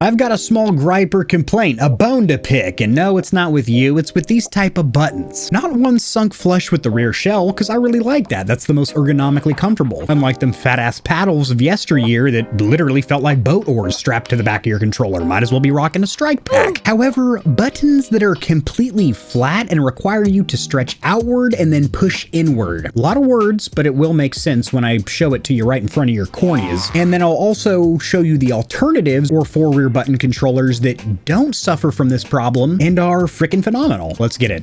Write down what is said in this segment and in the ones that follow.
I've got a small gripe or complaint, a bone to pick, and no, it's not with you, it's with these type of buttons. Not one sunk flush with the rear shell, because I really like that. That's the most ergonomically comfortable. Unlike them fat-ass paddles of yesteryear that literally felt like boat oars strapped to the back of your controller. Might as well be rocking a strike pack. However, buttons that are completely flat and require you to stretch outward and then push inward. A lot of words, but it will make sense when I show it to you right in front of your corneas. And then I'll also show you the alternatives or four rear button controllers that don't suffer from this problem and are freaking phenomenal. Let's get it.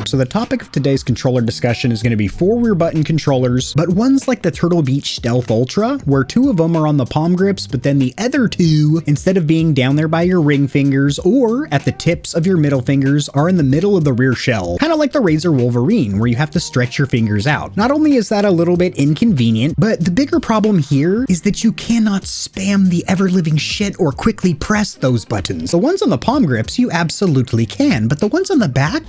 So the topic of today's controller discussion is going to be four rear button controllers, but ones like the Turtle Beach Stealth Ultra, where two of them are on the palm grips, but then the other two, instead of being down there by your ring fingers or at the tips of your middle fingers, are in the middle of the rear shell, kind of like the Razor Wolverine, where you have to stretch your fingers out. Not only is that a little bit inconvenient, but the bigger problem here is that you cannot spam the ever-living shit or quickly press those buttons. The ones on the palm grips, you absolutely can, but the ones on the back,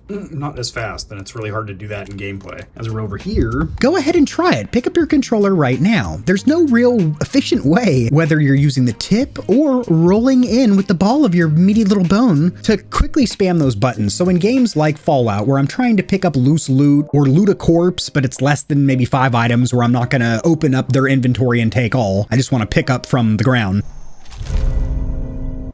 not as fast, then it's really hard to do that in gameplay. As we're over here, go ahead and try it. Pick up your controller right now. There's no real efficient way, whether you're using the tip or rolling in with the ball of your meaty little bone, to quickly spam those buttons. So in games like Fallout, where I'm trying to pick up loose loot or loot a corpse, but it's less than maybe 5 items, where I'm not gonna open up their inventory and take all. I just want to pick up from the ground.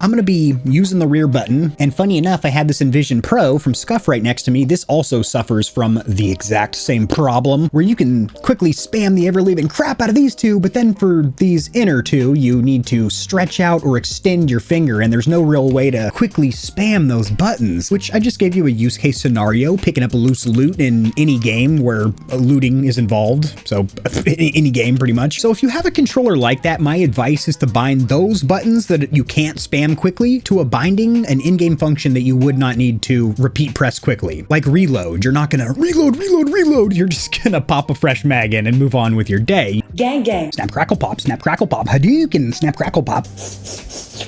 I'm going to be using the rear button, and funny enough, I had this Envision Pro from Scuff right next to me. This also suffers from the exact same problem, where you can quickly spam the ever-living crap out of these two, but then for these inner two, you need to stretch out or extend your finger, and there's no real way to quickly spam those buttons, which I just gave you a use case scenario, picking up loose loot in any game where looting is involved, so any game pretty much. So if you have a controller like that, my advice is to bind those buttons that you can't spam quickly to a binding, an in-game function that you would not need to repeat press quickly. Like reload. You're not gonna reload. You're just gonna pop a fresh mag in and move on with your day. Gang gang. Snap, crackle, pop, Hadouken, snap, crackle, pop.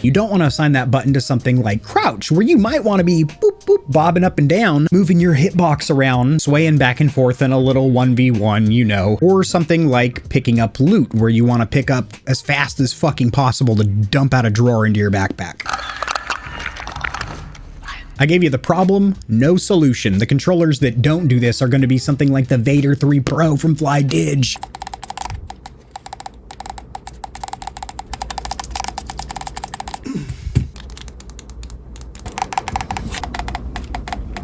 You don't want to assign that button to something like crouch, where you might want to be boop, boop, bobbing up and down, moving your hitbox around, swaying back and forth in a little 1v1, you know, or something like picking up loot, where you want to pick up as fast as fucking possible to dump out a drawer into your backpack. I gave you the problem, no solution. The controllers that don't do this are going to be something like the Vader 3 Pro from FlyDig.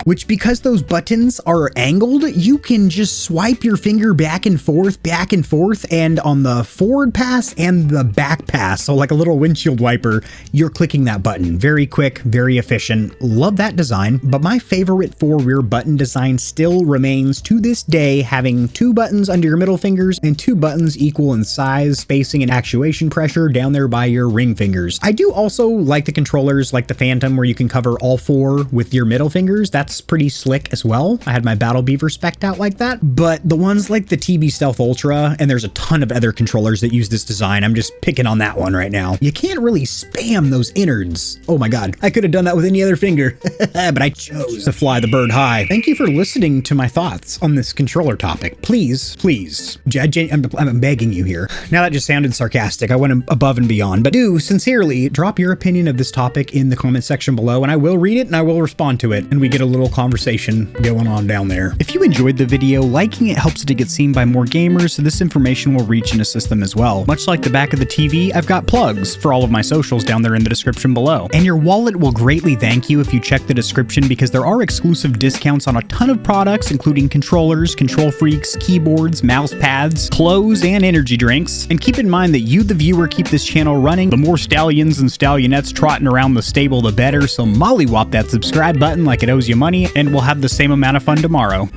Which, because those buttons are angled, you can just swipe your finger back and forth, and on the forward pass and the back pass, so like a little windshield wiper, you're clicking that button. Very quick, very efficient. Love that design, but my favorite four rear button design still remains to this day having two buttons under your middle fingers and two buttons equal in size, spacing, and actuation pressure down there by your ring fingers. I do also like the controllers like the Phantom, where you can cover all four with your middle fingers. That's pretty slick as well. I had my Battle Beaver spec'd out like that, but the ones like the TB Stealth Ultra, and there's a ton of other controllers that use this design, I'm just picking on that one right now. You can't really spam those innards. Oh my God, I could have done that with any other finger, but I chose to fly the bird high. Thank you for listening to my thoughts on this controller topic. Please, I'm begging you here. Now that just sounded sarcastic, I went above and beyond, but do sincerely drop your opinion of this topic in the comment section below, and I will read it and I will respond to it, and we get a little conversation going on down there. If you enjoyed the video, liking it helps it to get seen by more gamers, so this information will reach and assist them as well. Much like the back of the TV, I've got plugs for all of my socials down there in the description below. And your wallet will greatly thank you if you check the description, because there are exclusive discounts on a ton of products, including controllers, KontrolFreeks, keyboards, mouse pads, clothes, and energy drinks. And keep in mind that you, the viewer, keep this channel running. The more stallions and stallionettes trotting around the stable, the better, so mollywop that subscribe button like it owes you money, and we'll have the same amount of fun tomorrow.